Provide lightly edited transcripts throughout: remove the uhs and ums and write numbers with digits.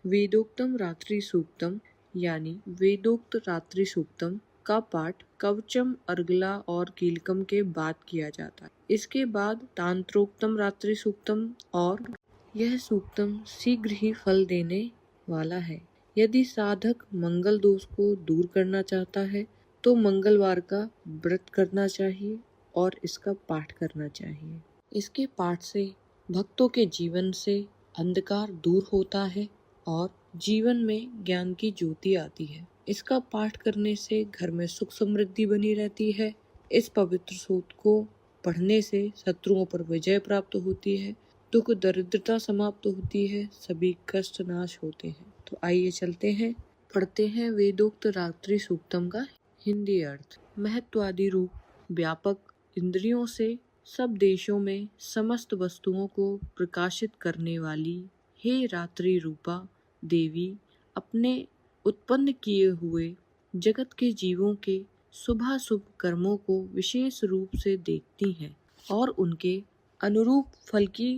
वेदोक्तम रात्रि सूक्तम यानी वेदोक्त रात्रि सूक्तम का पाठ कवचम, अर्गला और कीलकम के बाद किया जाता है। इसके बाद तांत्रोक्तम रात्रि सूक्तम, और यह सूक्तम शीघ्र ही फल देने वाला है। यदि साधक मंगल दोष को दूर करना चाहता है तो मंगलवार का व्रत करना चाहिए और इसका पाठ करना चाहिए। इसके पाठ से भक्तों के जीवन से अंधकार दूर होता है और जीवन में ज्ञान की ज्योति आती है। इसका पाठ करने से घर में सुख समृद्धि बनी रहती है। इस पवित्र सूक्त को पढ़ने से शत्रुओं पर विजय प्राप्त होती है, दुख दरिद्रता समाप्त होती है, सभी कष्ट नाश होते हैं। तो आइए चलते हैं, पढ़ते हैं वेदोक्त रात्रि सूक्तम का हिंदी अर्थ। महत्वादि रूप, व्यापक, इंद्रियों से सब देशों में समस्त वस्तुओं को प्रकाशित करने वाली हे रात्रि रूपा देवी, अपने उत्पन्न किए हुए जगत के जीवों के शुभाशुभ कर्मों को विशेष रूप से देखती हैं और उनके अनुरूप फल की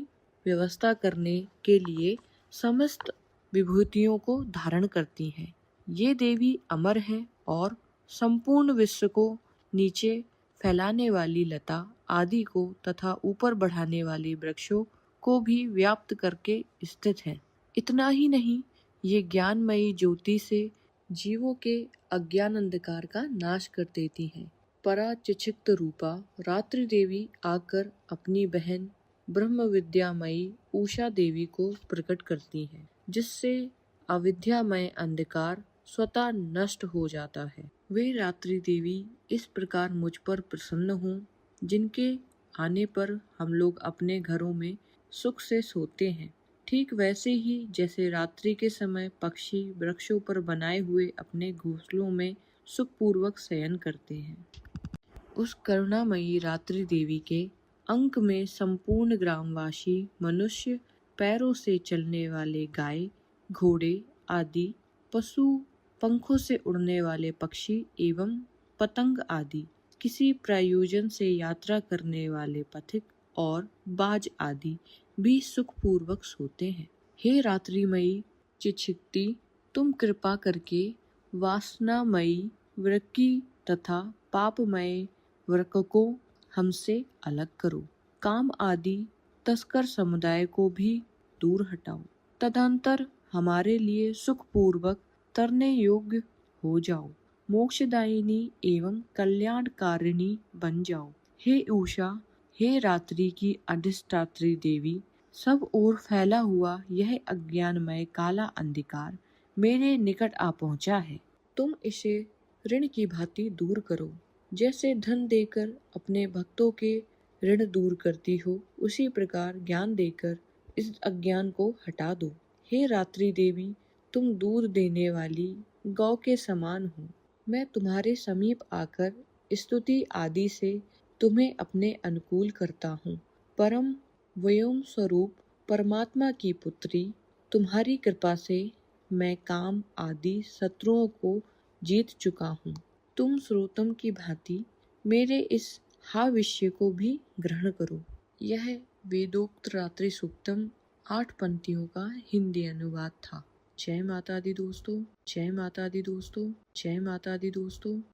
व्यवस्था करने के लिए समस्त विभूतियों को धारण करती हैं। ये देवी अमर हैं और संपूर्ण विश्व को नीचे फैलाने वाली लता आदि को तथा ऊपर बढ़ाने वाले वृक्षों को भी व्याप्त करके स्थित हैं। इतना ही नहीं, ये ज्ञानमयी ज्योति से जीवों के अज्ञान अंधकार का नाश कर देती हैं। पराचिक्षित रूपा रात्रि देवी आकर अपनी बहन ब्रह्म विद्यामयी उषा देवी को प्रकट करती हैं, जिससे अविद्यामय अंधकार स्वतः नष्ट हो जाता है। वे रात्रि देवी इस प्रकार मुझ पर प्रसन्न हों, जिनके आने पर हम लोग अपने घरों में सुख से सोते हैं। ठीक वैसे ही जैसे रात्रि के समय पक्षी वृक्षों पर बनाए हुए अपने घोंसलों में सुखपूर्वक शयन करते हैं। उस करुणामयी रात्रि देवी के अंक में संपूर्ण ग्रामवासी मनुष्य, पैरों से चलने वाले गाय, घोड़े आदि पशु, पंखों से उड़ने वाले पक्षी एवं पतंग आदि, किसी प्रयोजन से यात्रा करने वाले पथिक और बाज आदि भी सुखपूर्वक सोते हैं। हे रात्रिमयी चिक्षिप्ति, तुम कृपा करके वासनामयी वृक्की तथा पापमय वृक्क को हमसे अलग करो। काम आदि तस्कर समुदाय को भी दूर हटाओ। तदंतर हमारे लिए सुखपूर्वक तरने योग्य हो जाओ। मोक्षदायिनी एवं कल्याणकारिणी बन जाओ। हे उषा, हे रात्रि की अधिष्ठात्री देवी, सब ओर फैला हुआ यह अज्ञानमय काला अंधकार मेरे निकट आ पहुंचा है। तुम इसे ऋण की भांति दूर करो। जैसे धन देकर अपने भक्तों के ऋण दूर करती हो, उसी प्रकार ज्ञान देकर इस अज्ञान को हटा दो। हे रात्रि देवी, तुम दूध देने वाली गौ के समान हो। मैं तुम्हारे समीप आकर स्तुति आदि से तुम्हें अपने अनुकूल करता हूँ। परम व्योम स्वरूप परमात्मा की पुत्री, तुम्हारी कृपा से मैं काम आदि शत्रुओं को जीत चुका हूँ। तुम स्रोतम की भांति मेरे इस हाविष्य को भी ग्रहण करो। यह वेदोक्त रात्रि सूक्तम 8 पंक्तियों का हिंदी अनुवाद था। जय माता दी दोस्तों, जय माता दी दोस्तों, जय माता दी दोस्तों।